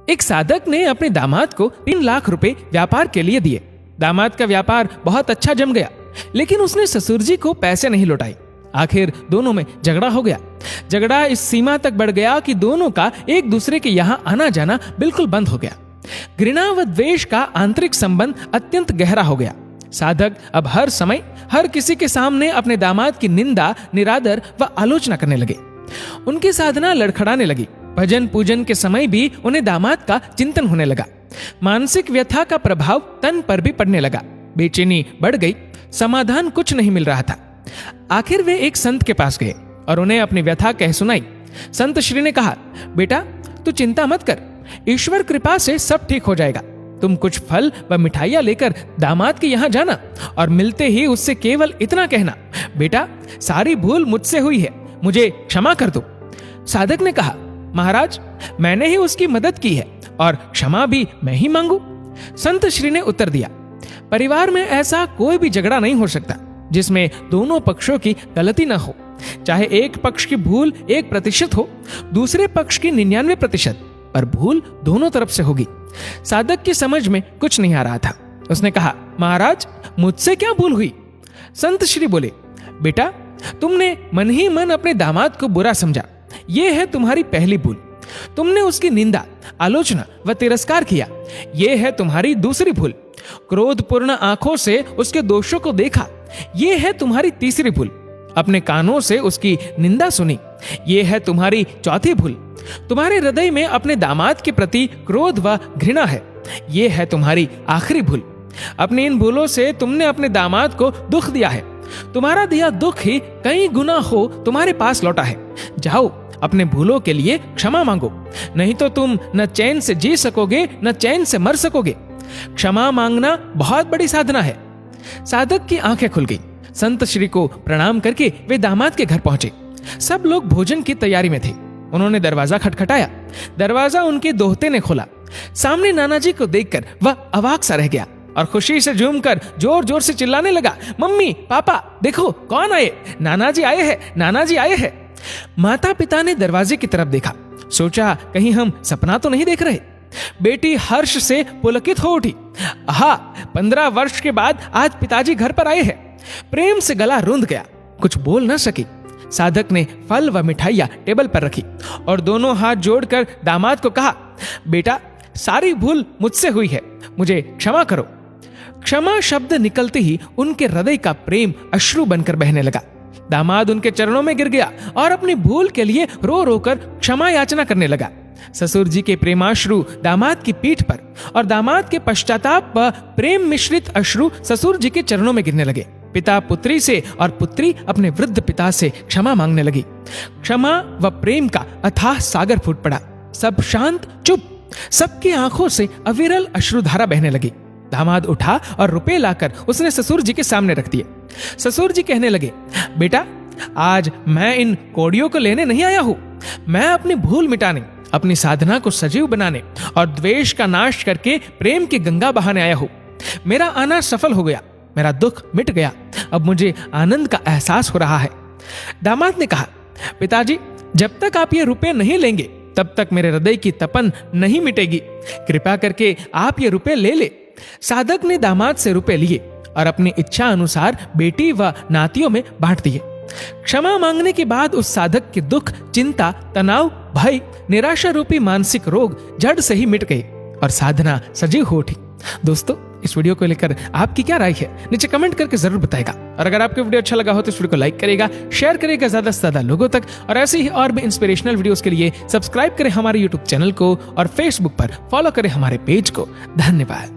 एक साधक ने अपने दामाद को 3 लाख रुपए व्यापार के लिए दिए। दामाद का व्यापार बहुत अच्छा जम गया, लेकिन उसने ससुर जी को पैसे नहीं लौटाए। आखिर दोनों में झगड़ा हो गया। झगड़ा इस सीमा तक बढ़ गया कि दोनों का एक दूसरे के यहाँ आना जाना बिल्कुल बंद हो गया। घृणा व द्वेष का आंतरिक संबंध अत्यंत गहरा हो गया। साधक अब हर समय हर किसी के सामने अपने दामाद की निंदा, निरादर व आलोचना करने लगे। उनकी साधना लड़खड़ाने लगी। भजन पूजन के समय भी उन्हें दामाद का चिंतन होने लगा। मानसिक व्यथा का प्रभाव तन पर भी पड़ने लगा। बेचैनी बढ़ गई। समाधान कुछ नहीं मिल रहा था। आखिर वे एक संत के पास गए और उन्हें अपनी व्यथा कह सुनाई। संत श्री ने कहा, बेटा तू चिंता मत कर, ईश्वर कृपा से सब ठीक हो जाएगा। तुम कुछ फल व मिठाइयां लेकर दामाद के यहाँ जाना और मिलते ही उससे केवल इतना कहना, बेटा सारी भूल मुझसे हुई है, मुझे क्षमा कर दो। साधक ने कहा, महाराज मैंने ही उसकी मदद की है और क्षमा भी मैं ही मांगू। संत श्री ने उत्तर दिया, परिवार में ऐसा कोई भी झगड़ा नहीं हो सकता जिसमें दोनों पक्षों की गलती न हो। चाहे एक पक्ष की भूल 1% हो, दूसरे पक्ष की 99%, पर भूल दोनों तरफ से होगी। साधक की समझ में कुछ नहीं आ रहा था। उसने कहा, महाराज मुझसे क्या भूल हुई? संत श्री बोले, बेटा तुमने मन ही मन अपने दामाद को बुरा समझा, यह है तुम्हारी पहली भूल। तुमने उसकी निंदा, आलोचना व तिरस्कार किया, यह है तुम्हारी दूसरी भूल। क्रोधपूर्ण आंखों से उसके दोषों को देखा, यह है तुम्हारी तीसरी भूल। अपने कानों से उसकी निंदा सुनी, यह है तुम्हारी चौथी भूल। तुम्हारे हृदय में अपने दामाद के प्रति क्रोध व घृणा है, यह है तुम्हारी आखिरी भूल। अपनी इन भूलों से तुमने अपने दामाद को दुख दिया है। तुम्हारा दिया दुख ही कई गुना हो तुम्हारे पास लौटा है। जाओ अपने भूलों के लिए क्षमा मांगो, नहीं तो तुम न चैन से जी सकोगे न चैन से मर सकोगे। क्षमा मांगना बहुत बड़ी साधना है। साधक की आंखें खुल गई। संत श्री को प्रणाम करके वे दामाद के घर पहुंचे। सब लोग भोजन की तैयारी में थे। उन्होंने दरवाजा खटखटाया। दरवाजा उनके दोहते ने खोला। सामने नानाजी को देखकर वह अवाक सा रह गया और खुशी से झूमकर जोर जोर से चिल्लाने लगा, मम्मी पापा देखो कौन आए, नानाजी आए हैं, नानाजी आए हैं। माता पिता ने दरवाजे की तरफ देखा, सोचा कहीं हम सपना तो नहीं देख रहे। बेटी हर्ष से पुलकित हो उठी। आहा, 15 वर्ष के बाद आज पिताजी घर पर आए हैं। प्रेम से गला रूंध गया, कुछ बोल न सकी। साधक ने फल व मिठाइयां टेबल पर रखी और दोनों हाथ जोड़कर दामाद को कहा, बेटा सारी भूल मुझसे हुई है, मुझे क्षमा करो। क्षमा शब्द निकलते ही उनके हृदय का प्रेम अश्रु बनकर बहने लगा। दामाद उनके चरणों में गिर गया और अपनी भूल के लिए रो रो कर क्षमा याचना करने लगा। ससुर जी के प्रेमाश्रु दामाद की पीठ पर और दामाद के पश्चाताप व प्रेम मिश्रित अश्रु ससुर जी के चरणों में गिरने लगे। पिता पुत्री से और पुत्री अपने वृद्ध पिता से क्षमा मांगने लगी। क्षमा व प्रेम का अथाह सागर फूट पड़ा। सब शांत चुप। सबकी आंखों से अविरल अश्रुधारा बहने लगी। दामाद उठा और रुपए लाकर उसने ससुर जी के सामने रख दिए। ससुर जी कहने लगे, बेटा आज मैं इन कोड़ियों को लेने नहीं आया हूं, मैं अपनी भूल मिटाने, अपनी साधना को सजीव बनाने और द्वेष का नाश करके प्रेम की गंगा बहाने आया हूं। मेरा आना सफल हो गया, मेरा दुख मिट गया, अब मुझे आनंद का एहसास हो रहा है। दामाद ने कहा, पिताजी जब तक आप ये रुपए नहीं लेंगे तब तक मेरे हृदय की तपन नहीं मिटेगी। कृपा करके आप ये रुपए ले ले। साधक ने दामाद से रुपए लिए और अपनी इच्छा अनुसार बेटी व नातियों में बांट दिए। क्षमा मांगने के बाद उस साधक के दुख, चिंता, तनाव, भय, निराशा रूपी मानसिक रोग जड़ से ही मिट गए और साधना सजीव हो उठी। दोस्तों इस वीडियो को लेकर आपकी क्या राय है नीचे कमेंट करके जरूर बताएगा। और अगर आपको वीडियो अच्छा लगा हो तो इस वीडियो को लाइक करेगा, शेयर करेगा ज्यादा से ज्यादा लोगों तक। और ऐसे ही और भी इंस्पिरेशनल वीडियोस के लिए सब्सक्राइब करें हमारे यूट्यूब चैनल को और फेसबुक पर फॉलो करें हमारे पेज को। धन्यवाद।